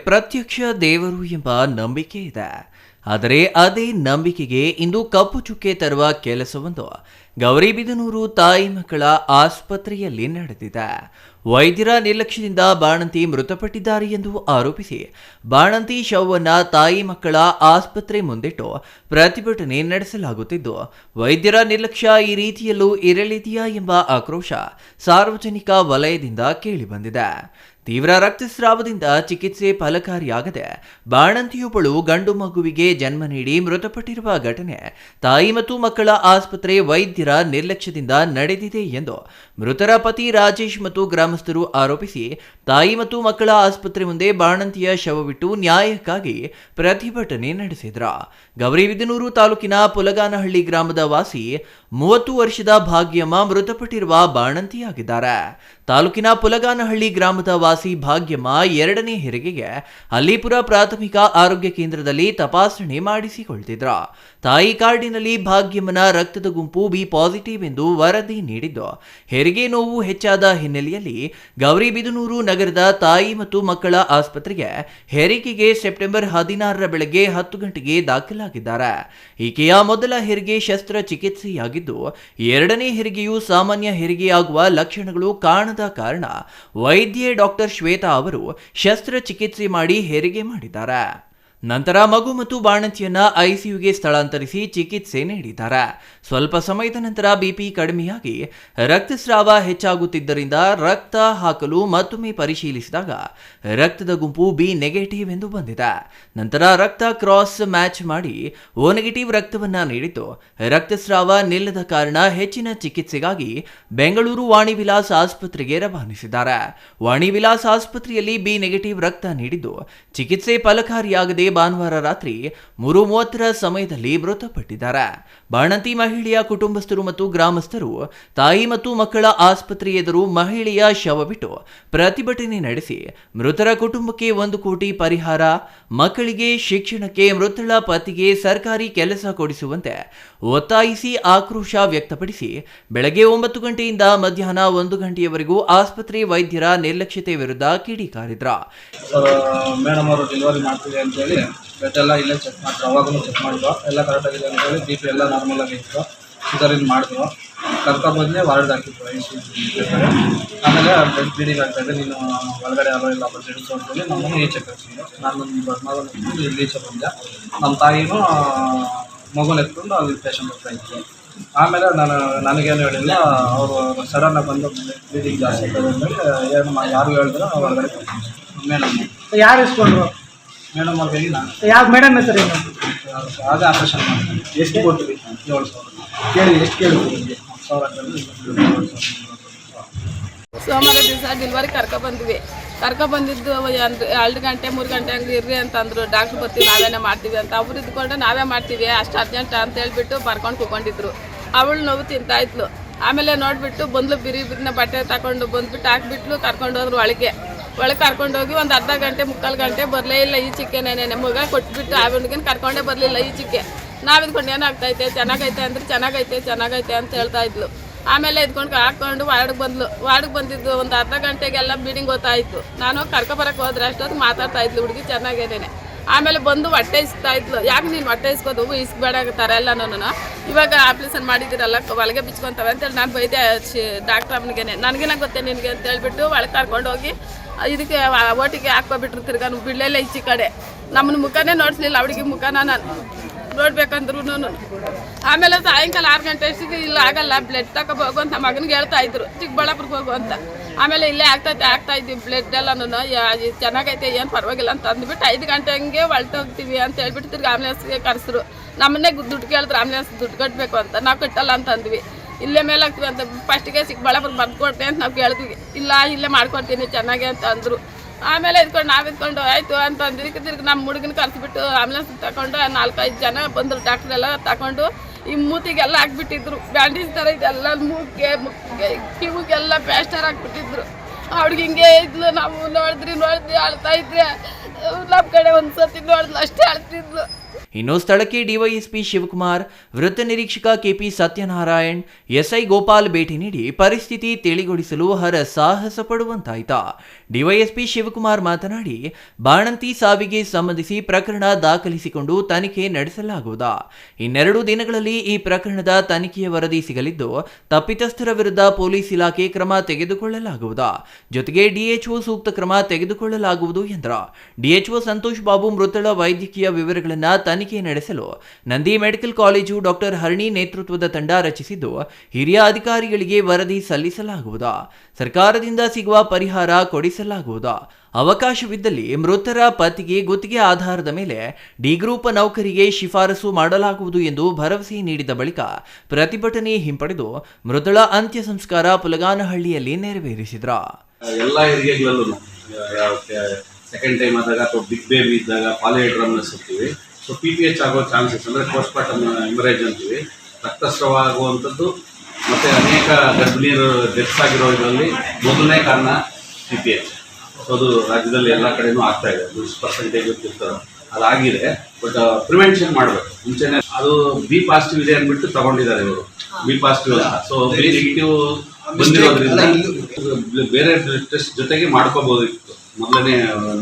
ಪ್ರತ್ಯಕ್ಷ ದೇವರು ಎಂಬ ನಂಬಿಕೆ ಇದೆ. ಆದರೆ ಅದೇ ನಂಬಿಕೆಗೆ ಇಂದು ಕಪ್ಪು ಚುಕ್ಕೆ ತರುವ ಕೆಲಸವೊಂದು ಗೌರಿಬಿದನೂರು ತಾಯಿ ಮಕ್ಕಳ ಆಸ್ಪತ್ರೆಯಲ್ಲಿ ನಡೆದಿದೆ. ವೈದ್ಯರ ನಿರ್ಲಕ್ಷ್ಯದಿಂದ ಬಾಣಂತಿ ಮೃತಪಟ್ಟಿದ್ದಾರೆ ಎಂದು ಆರೋಪಿಸಿ ಬಾಣಂತಿ ಶವವನ್ನು ತಾಯಿ ಮಕ್ಕಳ ಆಸ್ಪತ್ರೆ ಮುಂದಿಟ್ಟು ಪ್ರತಿಭಟನೆ ನಡೆಸಲಾಗುತ್ತಿದ್ದು, ವೈದ್ಯರ ನಿರ್ಲಕ್ಷ್ಯ ಈ ರೀತಿಯಲ್ಲೂ ಇರಲಿದೆಯಾ ಎಂಬ ಆಕ್ರೋಶ ಸಾರ್ವಜನಿಕ ವಲಯದಿಂದ ಕೇಳಿಬಂದಿದೆ. ತೀವ್ರ ರಕ್ತಸ್ರಾವದಿಂದ ಚಿಕಿತ್ಸೆ ಫಲಕಾರಿಯಾಗದೆ ಬಾಣಂತಿಯೊಬ್ಬಳು ಗಂಡು ಮಗುವಿಗೆ ಜನ್ಮ ನೀಡಿ ಮೃತಪಟ್ಟಿರುವ ಘಟನೆ ತಾಯಿ ಮತ್ತು ಮಕ್ಕಳ ಆಸ್ಪತ್ರೆ ವೈದ್ಯರ ನಿರ್ಲಕ್ಷ್ಯದಿಂದ ನಡೆದಿದೆ ಎಂದು ಮೃತರ ಪತಿ ರಾಜೇಶ್ ಮತ್ತು ಗ್ರಾಮಸ್ಥರು ಆರೋಪಿಸಿ ತಾಯಿ ಮತ್ತು ಮಕ್ಕಳ ಆಸ್ಪತ್ರೆ ಮುಂದೆ ಬಾಣಂತಿಯ ಶವವಿಟ್ಟು ನ್ಯಾಯಕ್ಕಾಗಿ ಪ್ರತಿಭಟನೆ ನಡೆಸಿದ್ರು. ಗೌರಿಬಿದನೂರು ತಾಲೂಕಿನ ಪುಲಗಾನಹಳ್ಳಿ ಗ್ರಾಮದ ವಾಸಿ 30 ವರ್ಷದ ಭಾಗ್ಯಮ್ಮ ಮೃತಪಟ್ಟಿರುವ ಬಾಣಂತಿಯಾಗಿದ್ದಾರೆ. ತಾಲೂಕಿನ ಪುಲಗಾನಹಳ್ಳಿ ಗ್ರಾಮದ ವಾಸಿ ಭಾಗ್ಯಮ್ಮ 2ನೇ ಹೆರಿಗೆಗೆ ಅಲ್ಲಿಪುರ ಪ್ರಾಥಮಿಕ ಆರೋಗ್ಯ ಕೇಂದ್ರದಲ್ಲಿ ತಪಾಸಣೆ ಮಾಡಿಸಿಕೊಳ್ತಿದ್ರು. ತಾಯಿ ಕಾರ್ಡಿನಲ್ಲಿ ಭಾಗ್ಯಮ್ಮನ ರಕ್ತದ ಗುಂಪು ಬಿ ಪಾಸಿಟಿವ್ ಎಂದು ವರದಿ ನೀಡಿದ್ದು, ಹೆರಿಗೆ ನೋವು ಹೆಚ್ಚಾದ ಹಿನ್ನೆಲೆಯಲ್ಲಿ ಗೌರಿಬಿದನೂರು ನಗರದ ತಾಯಿ ಮತ್ತು ಮಕ್ಕಳ ಆಸ್ಪತ್ರೆಗೆ ಹೆರಿಗೆಗೆ ಸೆಪ್ಟೆಂಬರ್ 16ರ ಬೆಳಗ್ಗೆ 10 ಗಂಟೆಗೆ ದಾಖಲಾಗಿದ್ದಾರೆ. ಈಕೆಯ ಮೊದಲ ಹೆರಿಗೆ ಶಸ್ತ್ರಚಿಕಿತ್ಸೆಯಾಗಿದ್ದು, 2ನೇ ಹೆರಿಗೆಯು ಸಾಮಾನ್ಯ ಹೆರಿಗೆಯಾಗುವ ಲಕ್ಷಣಗಳು ಕಾಣದ ಕಾರಣ ವೈದ್ಯೆ ಡಾಕ್ಟರ್ ಶ್ವೇತಾ ಅವರು ಶಸ್ತ್ರಚಿಕಿತ್ಸೆ ಮಾಡಿ ಹೆರಿಗೆ ಮಾಡಿದ್ದಾರೆ. ನಂತರ ಮಗು ಮತ್ತು ಬಾಣಂತಿಯನ್ನ ಐಸಿಯುಗೆ ಸ್ಥಳಾಂತರಿಸಿ ಚಿಕಿತ್ಸೆ ನೀಡಿದ್ದಾರೆ. ಸ್ವಲ್ಪ ಸಮಯದ ನಂತರ ಬಿಪಿ ಕಡಿಮೆಯಾಗಿ ರಕ್ತಸ್ರಾವ ಹೆಚ್ಚಾಗುತ್ತಿದ್ದರಿಂದ ರಕ್ತ ಹಾಕಲು ಮತ್ತೊಮ್ಮೆ ಪರಿಶೀಲಿಸಿದಾಗ ರಕ್ತದ ಗುಂಪು ಬಿ ನೆಗೆಟಿವ್ ಎಂದು ಬಂದಿದೆ. ನಂತರ ರಕ್ತ ಕ್ರಾಸ್ ಮ್ಯಾಚ್ ಮಾಡಿ ಓ ನೆಗೆಟಿವ್ ರಕ್ತವನ್ನ ನೀಡಿದ್ದು, ರಕ್ತಸ್ರಾವ ನಿಲ್ಲದ ಕಾರಣ ಹೆಚ್ಚಿನ ಚಿಕಿತ್ಸೆಗಾಗಿ ಬೆಂಗಳೂರು ವಾಣಿವಿಲಾಸ್ ಆಸ್ಪತ್ರೆಗೆ ರವಾನಿಸಿದ್ದಾರೆ. ವಾಣಿವಿಲಾಸ್ ಆಸ್ಪತ್ರೆಯಲ್ಲಿ ಬಿ ನೆಗೆಟಿವ್ ರಕ್ತ ನೀಡಿದ್ದು, ಚಿಕಿತ್ಸೆ ಫಲಕಾರಿಯಾಗದೆ ಭಾನುವಾರ ರಾತ್ರಿ 3:30ರ ಸಮಯದಲ್ಲಿ ಮೃತಪಟ್ಟಿದ್ದಾರೆ. ಬಾಣಂತಿ ಮಹಿಳೆಯ ಕುಟುಂಬಸ್ಥರು ಮತ್ತು ಗ್ರಾಮಸ್ಥರು ತಾಯಿ ಮತ್ತು ಮಕ್ಕಳ ಆಸ್ಪತ್ರೆ ಎದುರು ಮಹಿಳೆಯ ಶವ ಬಿಟ್ಟು ಪ್ರತಿಭಟನೆ ನಡೆಸಿ ಮೃತರ ಕುಟುಂಬಕ್ಕೆ 1 ಕೋಟಿ ಪರಿಹಾರ, ಮಕ್ಕಳಿಗೆ ಶಿಕ್ಷಣಕ್ಕೆ, ಮೃತಳ ಪತಿಗೆ ಸರ್ಕಾರಿ ಕೆಲಸ ಕೊಡಿಸುವಂತೆ ಒತ್ತಾಯಿಸಿ ಆಕ್ರೋಶ ವ್ಯಕ್ತಪಡಿಸಿ ಬೆಳಗ್ಗೆ 9 ಗಂಟೆಯಿಂದ ಮಧ್ಯಾಹ್ನ 1 ಗಂಟೆಯವರೆಗೂ ಆಸ್ಪತ್ರೆ ವೈದ್ಯರ ನಿರ್ಲಕ್ಷ್ಯತೆ ವಿರುದ್ಧ ಕಿಡಿಕಾರಿದ್ರು. ಮೇಡಮ್ ಅವರು ಡೆಲಿವರಿ ಮಾಡ್ತೀವಿ ಅಂತೇಳಿ ಬೆಡ್ ಎಲ್ಲ ಇಲ್ಲೇ ಚೆಕ್ ಮಾಡ್ತಾರೆ. ಅವಾಗೂ ಚೆಕ್ ಮಾಡಿದ್ರು, ಎಲ್ಲ ಕರೆಕ್ಟಾಗಿದೆ ಅಂತೇಳಿ ಬಿ ಪಿ ಎಲ್ಲ ನಾರ್ಮಲ್ ಆಗಿತ್ತು. ಇದರಿಂದ ಮಾಡಿದ್ರು, ಕರ್ಕೊಬಂದೇ ವಾರ್ಡ್ ಹಾಕಿದ್ರು ಆಮೇಲೆ ಬೆಡ್ ಬೀಡಿಗೆ ಆಗ್ತಾಯಿದೆ, ನೀನು ಒಳಗಡೆ ಯಾರೋ ಇಲ್ಲ ಜಡಿಸು ಅಂತೇಳಿ ನಮ್ಮನ್ನು ಈಚೆ ಕಳಿಸಿದ್ರು. ನಾನು ನನ್ನ ಇಲ್ಲಿ ಈಚೆ ಬಂದೆ. ನಮ್ಮ ತಾಯಿನೂ ಮಗುನ ಎತ್ಕೊಂಡು ಅಲ್ಲಿ ಪೇಷಂಟ್ ಹತ್ರ ಇತ್ತು. ಆಮೇಲೆ ನನಗೇನು ಹೇಳಿಲ್ಲ, ಅವರು ಸಡನ್ನಾಗಿ ಬಂದು ಬ್ಲೀಡಿಂಗ್ ಜಾಸ್ತಿ ಆಗ್ತದೆ ಅಂತೇಳಿ ಏನು ಯಾರು ಹೇಳಿದ್ರು ಒಳಗಡೆ ಮೇಡಮ್ ಯಾರು ಇಸ್ಕೊಂಡ್ರು? ಮೇಡಮ್ ಅವ್ರಿಗೆ ನಾನು ಯಾವ ಮೇಡಮ್ ಹೆಸರು ಏನು? ಅದೇ ಆಪ್ರೇಷನ್ ಮಾಡ್ತೀನಿ. ಎಷ್ಟು ಕೊಟ್ಟಿವಿ? 7,000 ಕೇಳಿ. ಎಷ್ಟು ಕೇಳಿದ್ವಿ? 1,000 ಸೋಮವಾರ ದಿವಸ ಡೆಲಿವರಿ ಕರ್ಕೊಬಂದ್ವಿ. ಕರ್ಕೊಬಂದಿದ್ದು 2 ಗಂಟೆ 3 ಗಂಟೆ ಹಂಗೆ ಇರ್ರಿ ಅಂತಂದ್ರು. ಡಾಕ್ಟ್ರು ಬರ್ತೀವಿ, ನಾವೇನೇ ಮಾಡ್ತೀವಿ ಅಂತ. ಅವ್ರು ಇದ್ಕೊಂಡು ನಾವೇ ಮಾಡ್ತೀವಿ ಅಷ್ಟು ಅರ್ಜೆಂಟ್ ಅಂತ ಹೇಳ್ಬಿಟ್ಟು ಬರ್ಕೊಂಡು ಕೂಕೊಂಡಿದ್ರು. ಅವಳು ನೋವು ತಿಂತಾಯಿದ್ಲು. ಆಮೇಲೆ ನೋಡಿಬಿಟ್ಟು ಬಂದ್ಲು, ಬಿರಿನ ಬಟ್ಟೆ ತಗೊಂಡು ಬಂದುಬಿಟ್ಟು ಹಾಕ್ಬಿಟ್ಲು. ಕರ್ಕೊಂಡೋದ್ರು ಒಳಗೆ ಕರ್ಕೊಂಡೋಗಿ ಒಂದು ಅರ್ಧ ಗಂಟೆ 3/4 ಗಂಟೆ ಬರಲೇ ಇಲ್ಲ ಈಚಿಕೆನೇನೆ. ಮಗ ಕೊಟ್ಬಿಟ್ಟು ಅವನಿಗೇನು ಕರ್ಕೊಂಡೇ ಬರಲಿಲ್ಲ ಈಚಿಕೆ. ನಾವು ಇದ್ಕೊಂಡು ಏನಾಗ್ತೈತೆ, ಚೆನ್ನಾಗೈತೆ ಅಂದ್ರೆ ಚೆನ್ನಾಗೈತೆ ಅಂತ ಹೇಳ್ತಾ ಇದ್ಲು. ಆಮೇಲೆ ಇದ್ಕೊಂಡು ಹಾಕ್ಕೊಂಡು ವಾರ್ಡ್ಗೆ ಬಂದಿದ್ದು ಒಂದು ಅರ್ಧ ಗಂಟೆಗೆಲ್ಲ ಬೀಡಿಂಗ್ ಗೊತ್ತಾಯಿತು. ನಾನು ಕರ್ಕೊಬರಕ್ಕೆ ಹೋದ್ರೆ ಅಷ್ಟೊತ್ತು ಮಾತಾಡ್ತಾ ಇದ್ಲು ಹುಡುಗಿ ಚೆನ್ನಾಗೇನೆ. ಆಮೇಲೆ ಬಂದು ಹೊಟ್ಟೆ ಇಸ್ತಾ ಇದ್ಲು. ಯಾಕೆ ನೀನು ಹೊಟ್ಟೆ ಇಸ್ಕೋದು, ಇಸ್ಬೇಡ ಆಗ್ತಾರೆ ಎಲ್ಲ ನಾನು ಇವಾಗ ಆಪ್ರೇಷನ್ ಮಾಡಿದ್ದೀರಲ್ಲ ಒಳಗೆ ಬಿಚ್ಕೊತವೆ ಅಂತೇಳಿ ನಾನು ಬೈದೆ ಡಾಕ್ಟ್ರ್ ಅವನಿಗೇನೆ. ನನಗೇನ ಗೊತ್ತೇ ನಿನಗೆ ಅಂತ ಹೇಳ್ಬಿಟ್ಟು ಒಳಗೆ ಕರ್ಕೊಂಡು ಹೋಗಿ ಇದಕ್ಕೆ ಓಟಿಗೆ ಹಾಕ್ಕೊಬಿಟ್ರು. ತಿರ್ಗಾ ಬಿಡಲಿಲ್ಲ ಈಚೆ ಕಡೆ. ನಮ್ಮನ್ನ ಮುಖನೇ ನೋಡಿಸ್ಲಿಲ್ಲ, ಅವಳಿಗೆ ಮುಖನ ನಾನು ನೋಡ್ಬೇಕಂದ್ರು. ಆಮೇಲೆ ಸಾಯಂಕಾಲ 6 ಗಂಟೆ ಅಷ್ಟಿಗೆ ಇಲ್ಲ ಆಗಲ್ಲ ಬ್ಲಡ್ ತಗೋಬೋಗು ಅಂತ ಮಗನಿಗೆ ಹೇಳ್ತಾ ಇದ್ರು, ಚಿಕ್ಕಬಳ್ಳಾಪುರಕ್ಕೆ ಹೋಗು ಅಂತ. ಆಮೇಲೆ ಇಲ್ಲೇ ಆಗ್ತಾ ಇದ್ವಿ ಬ್ಲಡ್ ಎಲ್ಲನೂ ಚೆನ್ನಾಗೈತೆ ಏನು ಪರವಾಗಿಲ್ಲ ಅಂತ ಅಂದ್ಬಿಟ್ಟು 5 ಗಂಟೆ ಹಂಗೆ ಹೊಳ್ತೋಗ್ತೀವಿ ಅಂತ ಹೇಳ್ಬಿಟ್ಟು ತಿರ್ಗಿ ಆಂಬುಲೆನ್ಸ್ಗೆ ಕರೆಸಿದ್ರು. ನಮ್ಮನ್ನೇ ದುಡ್ಡು ಕೇಳಿದ್ರು, ಆಂಬುಲೆನ್ಸ್ ದುಡ್ಡು ಕಟ್ಟಬೇಕು ಅಂತ. ನಾವು ಕಟ್ಟಲ್ಲ ಅಂತ ಅಂದ್ವಿ. ಇಲ್ಲೇ ಮೇಲೆ ಆಗ್ತೀವಿ ಅಂತ ಫಸ್ಟಿಗೆ ಚಿಕ್ಕಬಳ್ಳಾಪುರಕ್ಕೆ ಬರ್ಕೊಡ್ತೆ ಅಂತ ನಾವು ಕೇಳಿದ್ವಿ. ಇಲ್ಲ ಇಲ್ಲೇ ಮಾಡ್ಕೊಡ್ತೀನಿ ಚೆನ್ನಾಗಿ ಅಂತ ಅಂದರು. ಆಮೇಲೆ ನಾವು ಆಯಿತು ಅಂತ ಅಂದಿದ್ದಕ್ಕೆ ತಿರ್ಗಿ ನಮ್ಮ ಹುಡುಗನ ಕರೆಸಿಬಿಟ್ಟು ಆಂಬುಲೆನ್ಸ್ ತಗೊಂಡು 4-5 ಜನ ಬಂದರು. ಡಾಕ್ಟ್ರೆಲ್ಲ ತಗೊಂಡು ಈ ಮೂತಿಗೆಲ್ಲ ಹಾಕ್ಬಿಟ್ಟಿದ್ರು. ಬ್ಯಾಂಡೇಜ್ ಥರ ಇದೆಲ್ಲ ಮೂಗಿಗೆ ಕಿವಿಗೆಲ್ಲ ಪ್ಲಾಸ್ಟರ್ ಹಾಕ್ಬಿಟ್ಟಿದ್ರು. ಅವ್ಳಿಗೆ ಹಿಂಗೆ ಇದ್ಲು. ನಾವು ನೋಡಿದ್ವಿ ಅಳ್ತಾ ಇದ್ರೆ ನಮ್ಮ ಕಡೆ ಒಂದು ಸತಿ ನೋಡಿದ್ಲು ಅಷ್ಟೇ ಅಳ್ತಿದ್ಲು. ಇನ್ನು ಸ್ಥಳಕ್ಕೆ ಡಿವೈಎಸ್ಪಿ ಶಿವಕುಮಾರ್, ವೃತ್ತ ನಿರೀಕ್ಷಕ ಕೆಪಿ ಸತ್ಯನಾರಾಯಣ್, ಎಸ್ಐ ಗೋಪಾಲ್ ಭೇಟಿ ನೀಡಿ ಪರಿಸ್ಥಿತಿ ತಿಳಿಗೊಳಿಸಲು ಹರಸಾಹಸ ಪಡುವಂತಾಯಿತು. ಡಿವೈಎಸ್ಪಿ ಶಿವಕುಮಾರ್ ಮಾತನಾಡಿ, ಬಾಣಂತಿ ಸಾವಿಗೆ ಸಂಬಂಧಿಸಿ ಪ್ರಕರಣ ದಾಖಲಿಸಿಕೊಂಡು ತನಿಖೆ ನಡೆಸಲಾಗುವುದು. ಇನ್ನೆರಡು ದಿನಗಳಲ್ಲಿ ಈ ಪ್ರಕರಣದ ತನಿಖೆಯ ವರದಿ ಸಿಗಲಿದ್ದು, ತಪ್ಪಿತಸ್ಥರ ವಿರುದ್ಧ ಪೊಲೀಸ್ ಇಲಾಖೆ ಕ್ರಮ ತೆಗೆದುಕೊಳ್ಳಲಾಗುವುದು. ಜೊತೆಗೆ ಡಿಎಚ್ಒ ಸೂಕ್ತ ಕ್ರಮ ತೆಗೆದುಕೊಳ್ಳಲಾಗುವುದು ಎಂದರು. ಡಿಎಚ್ಒ ಸಂತೋಷ್ ಬಾಬು ಮೃತಳ ವೈದ್ಯಕೀಯ ವಿವರಗಳನ್ನು ತನಿಖೆ ನಡೆಸಲು Nandi medical college doctor Harani ನೇತೃತ್ವದ ತಂಡ ರಚಿಸಿದ್ದು, ಹಿರಿಯ ಅಧಿಕಾರಿಗಳಿಗೆ ವರದಿ ಸಲ್ಲಿಸಲಾಗುವುದು. ಸರ್ಕಾರದಿಂದ ಸಿಗುವ ಪರಿಹಾರ ಕೊಡಿಸಲಾಗುವುದು. ಅವಕಾಶವಿದ್ದಲ್ಲಿ ಮೃತರ ಪತಿಗೆ ಗುತ್ತಿಗೆ ಆಧಾರದ ಮೇಲೆ ಡಿ ಗ್ರೂಪ್ ನೌಕರಿಗೆ ಶಿಫಾರಸು ಮಾಡಲಾಗುವುದು ಎಂದು ಭರವಸೆ ನೀಡಿದ ಬಳಿಕ ಪ್ರತಿಭಟನೆ ಹಿಂಪಡೆದು ಮೃತಳ ಅಂತ್ಯ ಸಂಸ್ಕಾರ ಪುಲಗಾನಹಳ್ಳಿಯಲ್ಲಿ ನೆರವೇರಿಸಿದ್ರು. ಎಲ್ಲ ಹೆರಿಗೆಗಳಲ್ಲೂ ಸೆಕೆಂಡ್ ಟೈಮ್ ಆದಾಗ ಅಥವಾ ಬಿಗ್ ಬೇಬಿ ಇದ್ದಾಗ ಪಾಲಿಹೈಡ್ರಮ್ನೆಸ್ ಅಂತೀವಿ. ಸೊ PPH ಆಗೋ ಚಾನ್ಸಸ್ ಅಂದರೆ ಪೋಸ್ಟ್ಮಾರ್ಟಮ್ ಹೆಮರೇಜ್ ಅಂತೀವಿ, ರಕ್ತಸ್ರಾವ ಆಗುವಂಥದ್ದು. ಮತ್ತು ಅನೇಕ ಗರ್ಭಿಣಿಯರು ಡೆತ್ಸ್ ಆಗಿರೋ ಇದರಲ್ಲಿ ಮೊದಲನೇ ಕಾರಣ PPH. ಸೊ ಅದು ರಾಜ್ಯದಲ್ಲಿ ಎಲ್ಲ ಕಡೆನೂ ಆಗ್ತಾ ಇದೆ. ಪರ್ಸೆಂಟೇಜ್ ಇರ್ತದೆ, ಅದಾಗಿದೆ. ಬಟ್ ಪ್ರಿವೆನ್ಷನ್ ಮಾಡಬೇಕು ಮುಂಚೆನೇ. ಅದು ಬಿ ಪಾಸಿಟಿವ್ ಇದೆ ಅಂದ್ಬಿಟ್ಟು ತಗೊಂಡಿದ್ದಾರೆ ಇವರು, ಬಿ ಪಾಸಿಟಿವ್ ಅಲ್ಲ. ಸೊ ಬಿ ನೆಗೆಟಿವ್ ಬಂದಿರೋದ್ರಿಂದ ಬೇರೆ ಟೆಸ್ಟ್ ಜೊತೆಗೆ ಮಾಡ್ಕೋಬೋದಿತ್ತು, ಮೊದಲನೇ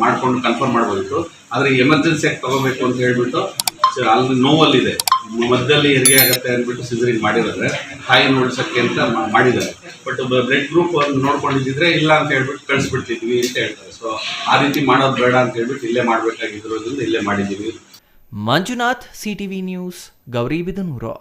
ಮಾಡ್ಕೊಂಡು ಕನ್ಫರ್ಮ್ ಮಾಡ್ಬೋದಿತ್ತು. ಆದರೆ ಎಮರ್ಜೆನ್ಸಿಯಾಗಿ ತಗೋಬೇಕು ಅಂತ ಹೇಳ್ಬಿಟ್ಟು ಅಲ್ಲಿ ನೋವಲ್ಲಿದೆ, ಮಧ್ಯದಲ್ಲಿ ಹೆರಿಗೆ ಆಗುತ್ತೆ ಅಂದ್ಬಿಟ್ಟು ಸಿಸರಿಂಗ್ ಮಾಡಿದ್ದಾರೆ, ತಾಯಿ ನೋಡ್ಸೋಕ್ಕೆ ಅಂತ ಮಾಡಿದ್ದಾರೆ. ಬಟ್ ಬ್ಲಡ್ ಗ್ರೂಪ್ ನೋಡ್ಕೊಂಡಿದ್ದಿದ್ರೆ ಇಲ್ಲ ಅಂತ ಹೇಳ್ಬಿಟ್ಟು ಕಳಿಸ್ಬಿಡ್ತಿದ್ವಿ ಅಂತ ಹೇಳ್ತಾರೆ. ಸೊ ಆ ರೀತಿ ಮಾಡೋದು ಬೇಡ ಅಂತ ಹೇಳ್ಬಿಟ್ಟು ಇಲ್ಲೇ ಮಾಡಬೇಕಾಗಿರೋದ್ರಿಂದ ಇಲ್ಲೇ ಮಾಡಿದ್ದೀವಿ. Manjunath, CTV news, Gauribidanur.